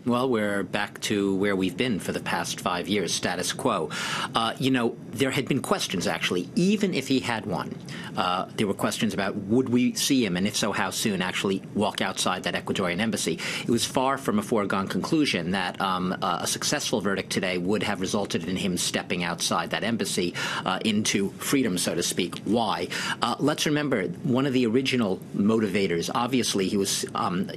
Well, we're back to where we've been for the past 5 years, status quo. There had been questions, actually, even if he had won. There were questions about would we see him, and if so, how soon, actually walk outside that Ecuadorian embassy. It was far from a foregone conclusion that a successful verdict today would have resulted in him stepping outside that embassy into freedom, so to speak. Why? Let's remember, one of the original motivators, obviously, he was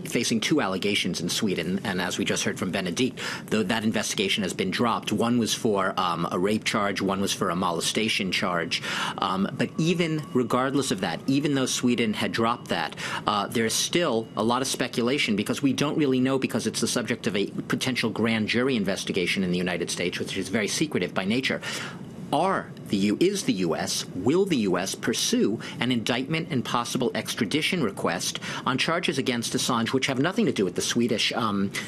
facing 2 allegations in Sweden, and as we just heard from Benedict, though that investigation has been dropped. One was for a rape charge, one was for a molestation charge. But even regardless of that, even though Sweden had dropped that, there's still a lot of speculation because we don't really know, because it's the subject of a potential grand jury investigation in the United States, which is very secretive by nature. Will the U.S. pursue an indictment and possible extradition request on charges against Assange, which have nothing to do with the Swedish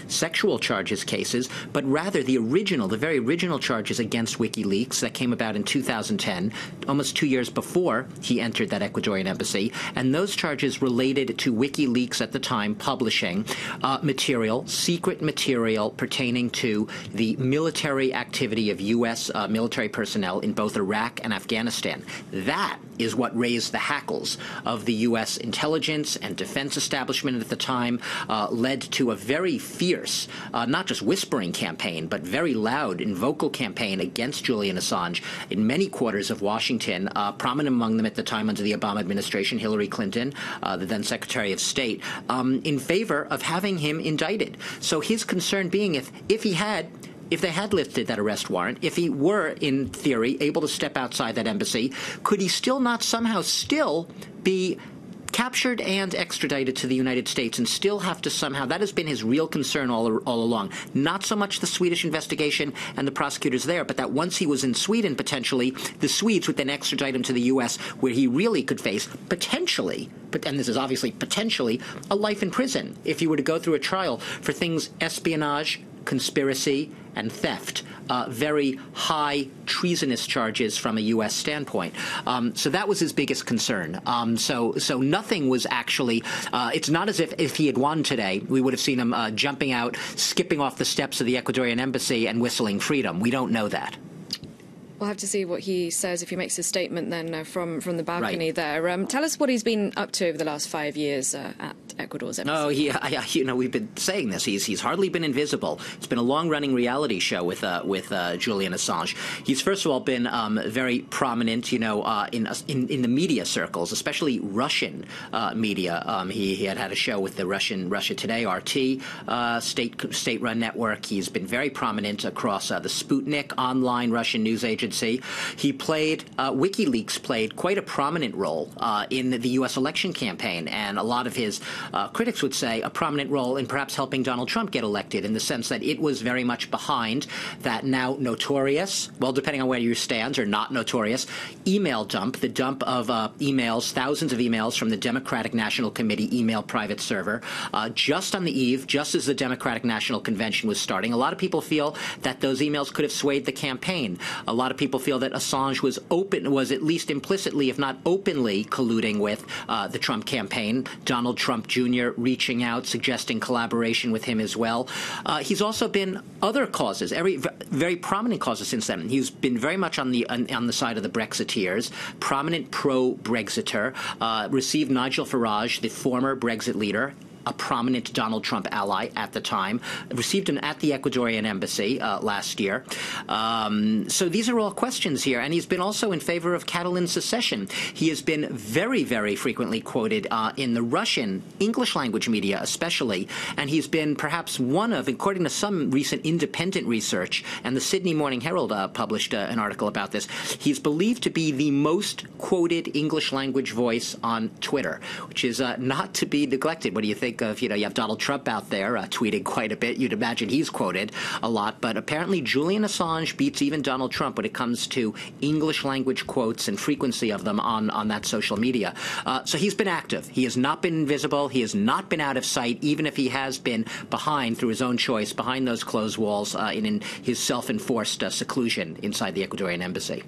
sexual charges cases, but rather the very original charges against Wikileaks that came about in 2010, almost 2 years before he entered that Ecuadorian embassy. And those charges related to Wikileaks at the time publishing secret material pertaining to the military activity of U.S. Military personnel in both Iraq and Afghanistan. That is what raised the hackles of the U.S. intelligence and defense establishment at the time, led to a very fierce, not just whispering campaign, but very loud and vocal campaign against Julian Assange in many quarters of Washington, prominent among them at the time under the Obama administration, Hillary Clinton, the then Secretary of State, in favor of having him indicted. So his concern being if they had lifted that arrest warrant, if he were, in theory, able to step outside that embassy, could he still not somehow still be captured and extradited to the United States and still have to somehow — that has been his real concern all along. Not so much the Swedish investigation and the prosecutors there, but that once he was in Sweden, potentially, the Swedes would then extradite him to the U.S., where he really could face potentially, and this is obviously potentially, a life in prison if he were to go through a trial for things espionage, conspiracy, and theft, very high treasonous charges from a U.S. standpoint. So that was his biggest concern. So nothing was actually it's not as if he had won today, we would have seen him jumping out, skipping off the steps of the Ecuadorian embassy and whistling freedom. We don't know that. We'll have to see what he says if he makes a statement then from the balcony there. Tell us what he's been up to over the last 5 years at Ecuador's embassy. We've been saying this. He's hardly been invisible. It's been a long-running reality show with Julian Assange. He's first of all been very prominent, in the media circles, especially Russian media. He had a show with the Russia Today, RT, state-run network. He's been very prominent across the Sputnik online Russian news agency. He played WikiLeaks played quite a prominent role in the U.S. election campaign, and a lot of his critics would say a prominent role in perhaps helping Donald Trump get elected, in the sense that it was very much behind that now notorious, well, depending on where you stand, or not notorious, email dump, the dump of emails, thousands of emails from the Democratic National Committee email private server, just on the eve, just as the Democratic National Convention was starting. A lot of people feel that those emails could have swayed the campaign. A lot of people feel that Assange was at least implicitly, if not openly, colluding with the Trump campaign. Donald Trump Jr. reaching out, suggesting collaboration with him as well. He's also been other causes, very prominent causes since then. He's been very much on the side of the Brexiteers, prominent pro-Brexiter, received Nigel Farage, the former Brexit leader, a prominent Donald Trump ally at the time, received him at the Ecuadorian embassy last year. So these are all questions here. And he's been also in favor of Catalan secession. He has been very, very frequently quoted in the Russian English language media especially. And he's been perhaps one of, according to some recent independent research, and the Sydney Morning Herald published an article about this, he's believed to be the most quoted English language voice on Twitter, which is not to be neglected. What do you think of, you have Donald Trump out there tweeting quite a bit. You'd imagine he's quoted a lot. But apparently Julian Assange beats even Donald Trump when it comes to English language quotes and frequency of them on that social media. So he's been active. He has not been invisible. He has not been out of sight, even if he has been behind, through his own choice, behind those closed walls in his self-enforced seclusion inside the Ecuadorian embassy.